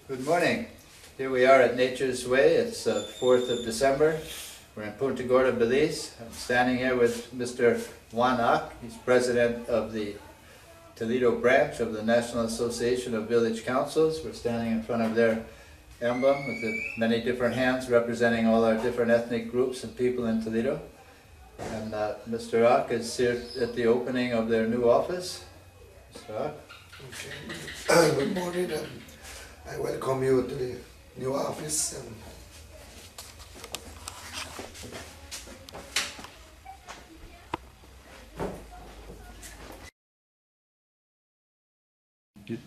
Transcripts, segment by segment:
Good morning. Here we are at Nature's Way. It's 4th of December. We're in Punta Gorda, Belize. I'm standing here with Mr. Juan Ak. He's president of the Toledo Branch of the National Association of Village Councils. We're standing in front of their emblem with the many different hands representing all our different ethnic groups and people in Toledo. And Mr. Ak is here at the opening of their new office. Mr. Ak. Okay. Good morning. I welcome you to the new office.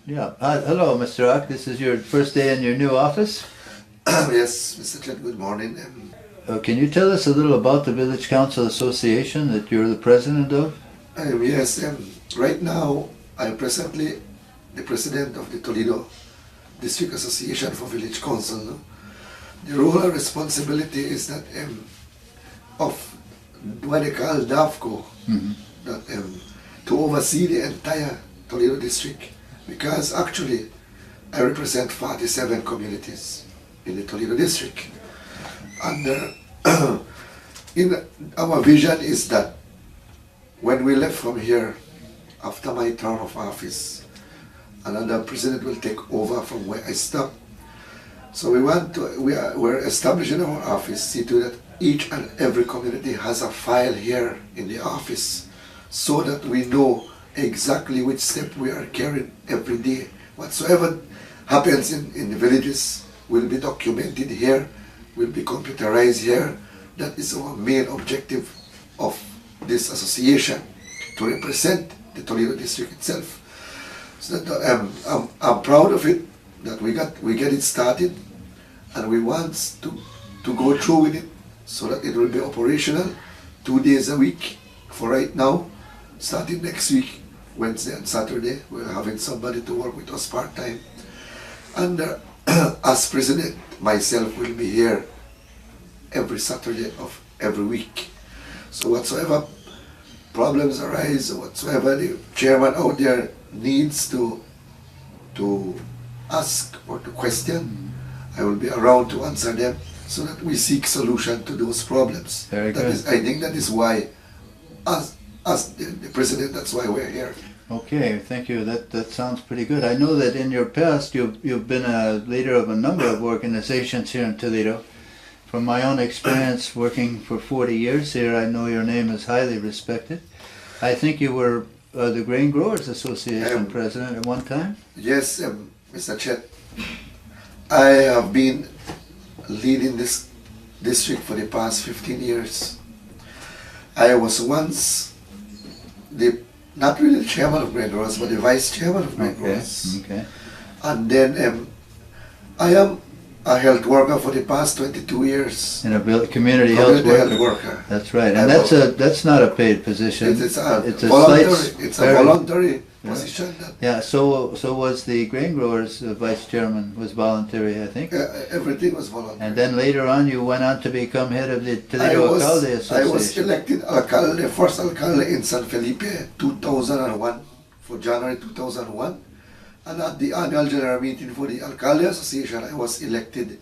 Yeah. Hello, Mr. Ak. This is your first day in your new office. Yes, Mr. Schmidt, good morning. Can you tell us a little about the Village Council Association that you're the president of? Yes, right now I'm presently the president of the Toledo District Association for Village Council. No? The role and responsibility is that of what they call DAFCO, that to oversee the entire Toledo district, because actually I represent 47 communities in the Toledo district. And in our vision is that when we left from here, after my term of office, another president will take over from where I stopped. So we're establishing our office, see to that each and every community has a file here in the office, so that we know exactly which step we are carrying every day. Whatsoever happens in the villages will be documented here, will be computerized here. That is our main objective of this association, to represent the Toledo district itself. So that, I'm proud of it, that we get it started, and we want to go through with it so that it will be operational 2 days a week for right now. Starting next week, Wednesday and Saturday, we're having somebody to work with us part-time. And as president, myself will be here every Saturday of every week. So whatsoever problems arise, or whatsoever the chairman out there needs to ask or to question, I will be around to answer them, so that we seek solution to those problems. Very good. I think that is why, as the president, that's why we're here. Okay, thank you. That sounds pretty good. I know that in your past you've been a leader of a number of organizations here in Toledo. From my own experience working for 40 years here, I know your name is highly respected. I think you were the Grain Growers Association president at one time? Yes, Mr. Chet. I have been leading this district for the past 15 years. I was once not really the chairman of Grain Growers, but the vice chairman of Grain Growers. Okay. And then I am a health worker for the past 22 years. In a community health worker. That's right, and that's not a paid position. It's a voluntary position. Yeah. So was the Grain Growers vice chairman was voluntary, I think. Everything was voluntary. And then later on, you went on to become head of the Toledo Alcalde Association. I was elected alcalde, first alcalde in San Felipe, 2001, for January 2001. And at the annual general meeting for the Alcalde Association, I was elected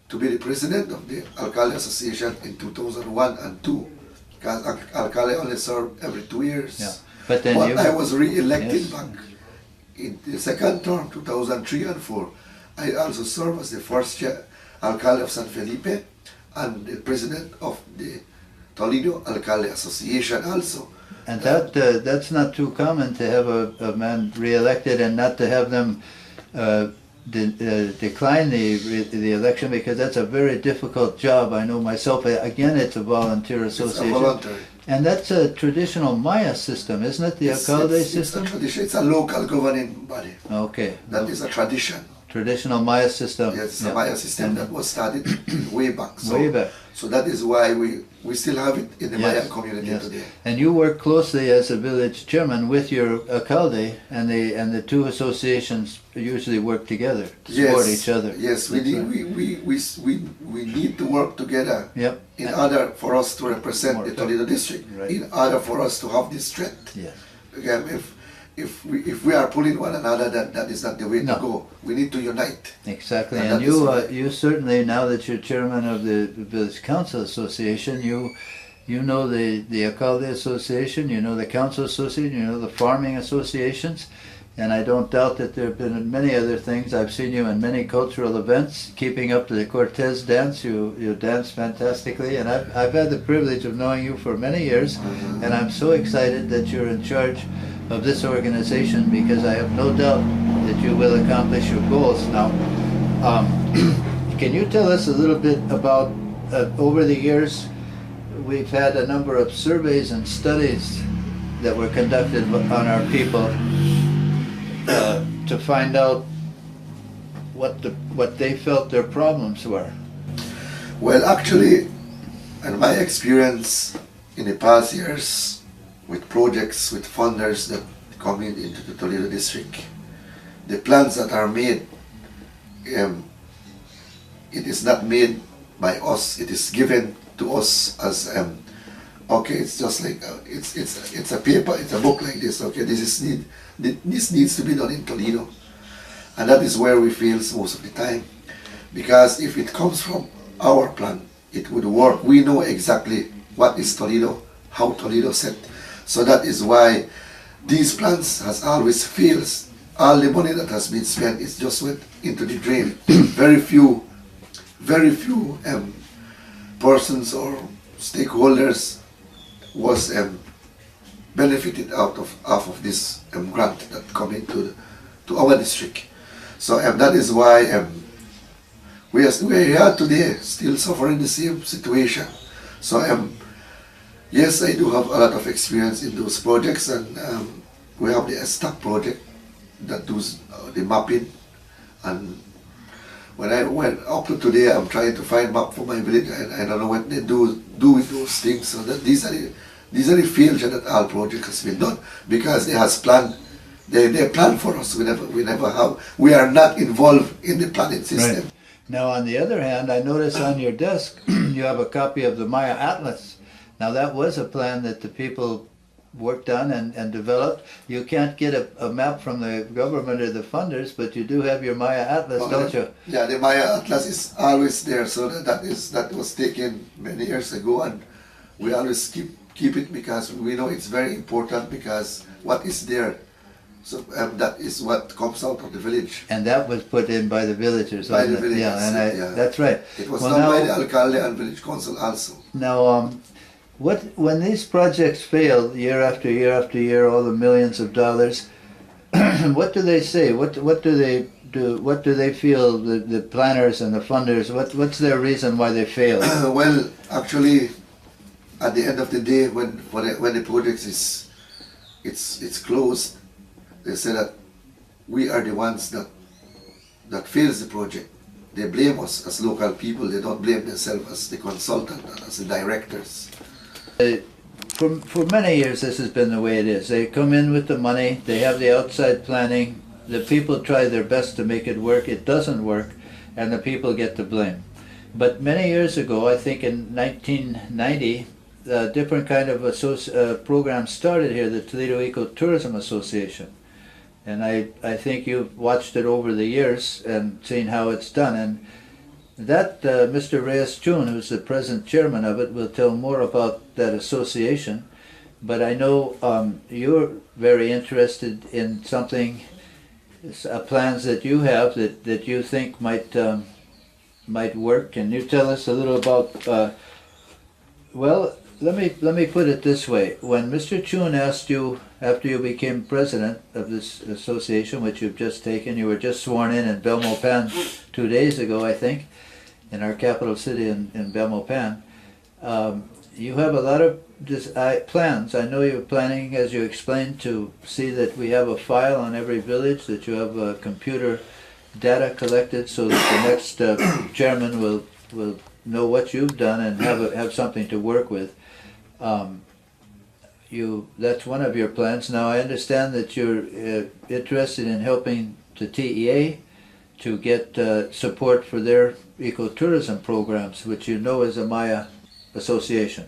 to be the president of the Alcalde Association in 2001 and 2, because Alcalde only served every 2 years. Yeah. But then I was re-elected back in the second term, 2003 and 4. I also served as the first Alcalde of San Felipe and the president of the Toledo Alcalde Association also. And that's not too common, to have a man re-elected and not to have them decline the election, because that's a very difficult job. I know myself. Again, it's a volunteer association. It's a voluntary. And that's a traditional Maya system, isn't it? The alcalde system? It's a tradition. It's a local governing body. Okay. That is a tradition. Traditional Maya system. Yes, it's a Maya system that was started way back. Way back. So that is why we still have it in the Mayan community today. And you work closely as a village chairman with your alcalde, and the two associations usually work together to support each other. Yes, we need to work together in order for us to represent the Toledo district, in order for us to have this strength. Yes. Again, if we are pulling one another, that is not the way No. to go. We need to unite. Exactly, And and that is you certainly, now that you're chairman of the Village Council Association, you know the Alcalde Association, you know the Council Association, you know the farming associations, and I don't doubt that there have been many other things. I've seen you in many cultural events, keeping up to the Cortez dance. You dance fantastically, and I've had the privilege of knowing you for many years, and I'm so excited that you're in charge of this organization, because I have no doubt that you will accomplish your goals. Now, can you tell us a little bit about, over the years, we've had a number of surveys and studies that were conducted on our people to find out what they felt their problems were. Well, actually, in my experience in the past years, with projects, with funders that come into the Toledo district, the plans that are made, it is not made by us, it is given to us as, okay, it's just like, it's a paper, it's a book like this, okay, this needs to be done in Toledo. And that is where we fail most of the time. Because if it comes from our plan, it would work. We know exactly what is Toledo, how Toledo set. So that is why these plans has always failed. All the money that has been spent is just went into the drain. very few persons or stakeholders was benefited out of this grant that come into to our district. So that is why we are here today, still suffering the same situation. So yes, I do have a lot of experience in those projects, and we have the stock project that does the mapping. And when I went up to today, I'm trying to find map for my village, and I don't know what they do with those things. So that these are the failures that our project has been done, because they has planned. They plan for us. We never have. We are not involved in the planning system. Right. Now, on the other hand, I notice on your desk you have a copy of the Maya Atlas. Now, that was a plan that the people worked on and developed. You can't get a map from the government or the funders, but you do have your Maya Atlas, don't you? Yeah, the Maya Atlas is always there. So that was taken many years ago, and we always keep it because we know it's very important, because what is there. So that is what comes out of the village. And that was put in by the villagers. By the villagers, yeah, and yeah. That's right. It was Well, done now, by the alcalde and village council also. Now, when these projects fail year after year after year, all the millions of dollars, what do they say? What do they do? What do they feel? The planners and the funders. What's their reason why they fail? Well, actually, at the end of the day, when the project it's closed, they say that we are the ones that fails the project. They blame us as local people. They don't blame themselves as the consultant and as the directors. For many years, this has been the way it is. They come in with the money. They have the outside planning. The people try their best to make it work. It doesn't work, and the people get the blame. But many years ago, I think in 1990, a different kind of program started here, the Toledo Ecotourism Association. And I think you've watched it over the years and seen how it's done. And that Mr. Reyes-June, who's the present chairman of it, will tell more about that association. But I know you're very interested in something, plans that you have that you think might work. Can you tell us a little about? Well, let me put it this way. When Mr. Chun asked you, after you became president of this association, which you've just taken, you were just sworn in Belmopan 2 days ago, I think, in our capital city in Belmopan. You have a lot of plans. I know you're planning, as you explained, to see that we have a file on every village, that you have computer data collected so that the next chairman will know what you've done and have something to work with. That's one of your plans. Now, I understand that you're interested in helping the TEA to get support for their ecotourism programs, which you know is a Maya association.